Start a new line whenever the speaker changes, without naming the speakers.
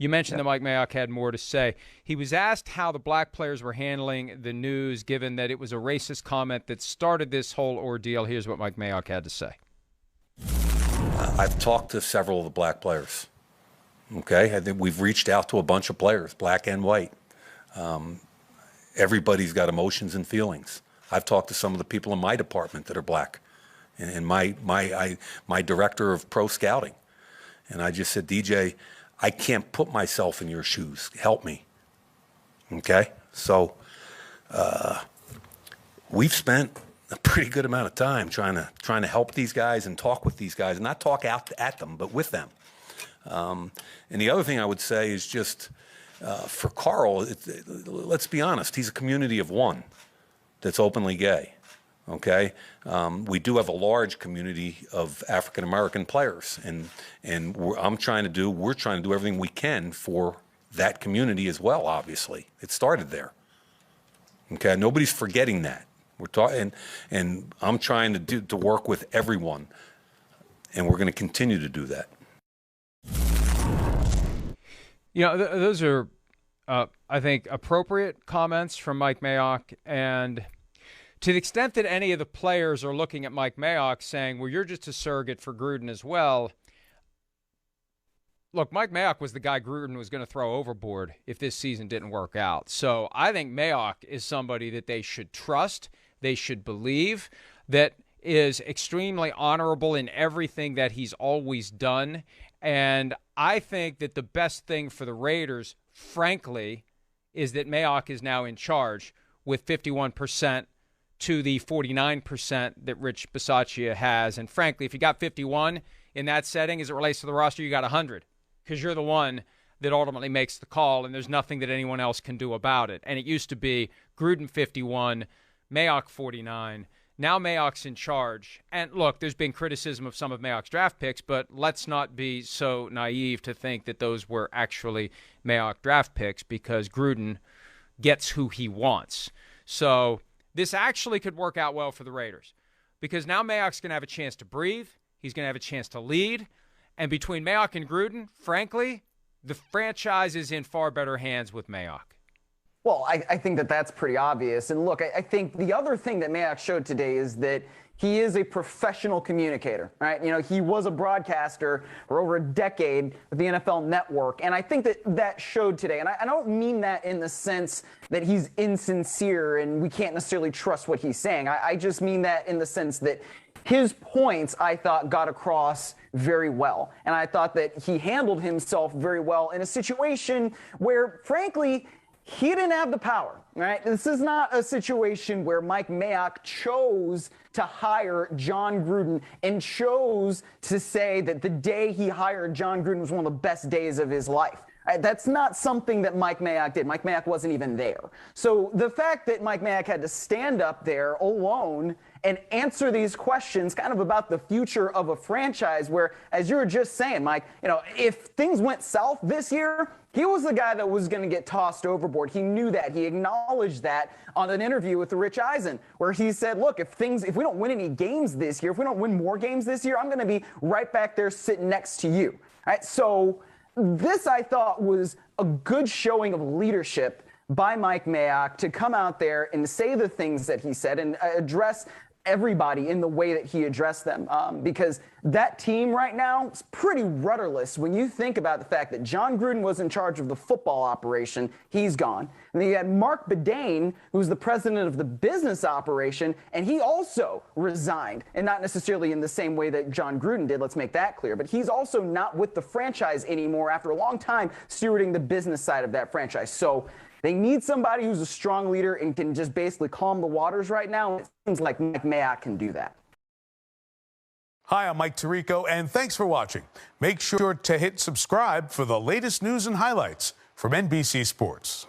You mentioned that Mike Mayock had more to say. He was asked how the black players were handling the news, given that it was a racist comment that started this whole ordeal. Here's what Mike Mayock had to say.
I've talked to several of the black players. Okay, I think we've reached out to a bunch of players, black and white. Everybody's got emotions and feelings. I've talked to some of the people in my department that are black, and my director of pro scouting, and I just said, DJ, I can't put myself in your shoes. Help me. Okay, so we've spent a pretty good amount of time trying to help these guys and talk with these guys, and not talk out at them, but with them. And the other thing I would say is just for Carl, let's be honest, he's a community of one that's openly gay, okay? We do have a large community of African-American players, and we're trying to do everything we can for that community as well, obviously. It started there, okay? Nobody's forgetting that. We're talking, and I'm trying to work with everyone, and we're going to continue to do that.
You know, those are, I think, appropriate comments from Mike Mayock. And to the extent that any of the players are looking at Mike Mayock saying, well, you're just a surrogate for Gruden as well. Look, Mike Mayock was the guy Gruden was going to throw overboard if this season didn't work out. So I think Mayock is somebody that they should trust, they should believe, that is extremely honorable in everything that he's always done. And I think that the best thing for the Raiders, frankly, is that Mayock is now in charge with 51% to the 49% that Rich Bisaccia has. And frankly, if you got 51 in that setting as it relates to the roster, you got 100, because you're the one that ultimately makes the call, and there's nothing that anyone else can do about it. And it used to be Gruden 51, Mayock 49. Now Mayock's in charge. And look, there's been criticism of some of Mayock's draft picks, but let's not be so naive to think that those were actually Mayock draft picks, because Gruden gets who he wants. So this actually could work out well for the Raiders, because now Mayock's going to have a chance to breathe. He's going to have a chance to lead. And between Mayock and Gruden, frankly, the franchise is in far better hands with Mayock.
Well, I think that that's pretty obvious. And look, I think the other thing that Mayock showed today is that he is a professional communicator, right? You know, he was a broadcaster for over a decade with the NFL Network. And I think that that showed today. And I don't mean that in the sense that he's insincere and we can't necessarily trust what he's saying. I just mean that in the sense that his points, I thought, got across very well. And I thought that he handled himself very well in a situation where, frankly, he didn't have the power, right? This is not a situation where Mike Mayock chose to hire Jon Gruden and chose to say that the day he hired Jon Gruden was one of the best days of his life. Right? That's not something that Mike Mayock did. Mike Mayock wasn't even there. So the fact that Mike Mayock had to stand up there alone and answer these questions kind of about the future of a franchise where, as you were just saying, Mike, you know, if things went south this year, he was the guy that was going to get tossed overboard. He knew that. He acknowledged that on an interview with Rich Eisen, where he said, look, if we don't win any games this year, if we don't win more games this year, I'm going to be right back there sitting next to you. All right? So this, I thought, was a good showing of leadership by Mike Mayock to come out there and say the things that he said and address everybody in the way that he addressed them, because that team right now is pretty rudderless when you think about the fact that Jon Gruden was in charge of the football operation. He's gone. And then you had Mark Bedane, who's the president of the business operation, and he also resigned, and not necessarily in the same way that Jon Gruden did, let's make that clear, but he's also not with the franchise anymore after a long time stewarding the business side of that franchise. So they need somebody who's a strong leader and can just basically calm the waters right now. It seems like Mike Mayock can do that.
Hi, I'm Mike Tirico, and thanks for watching. Make sure to hit subscribe for the latest news and highlights from NBC Sports.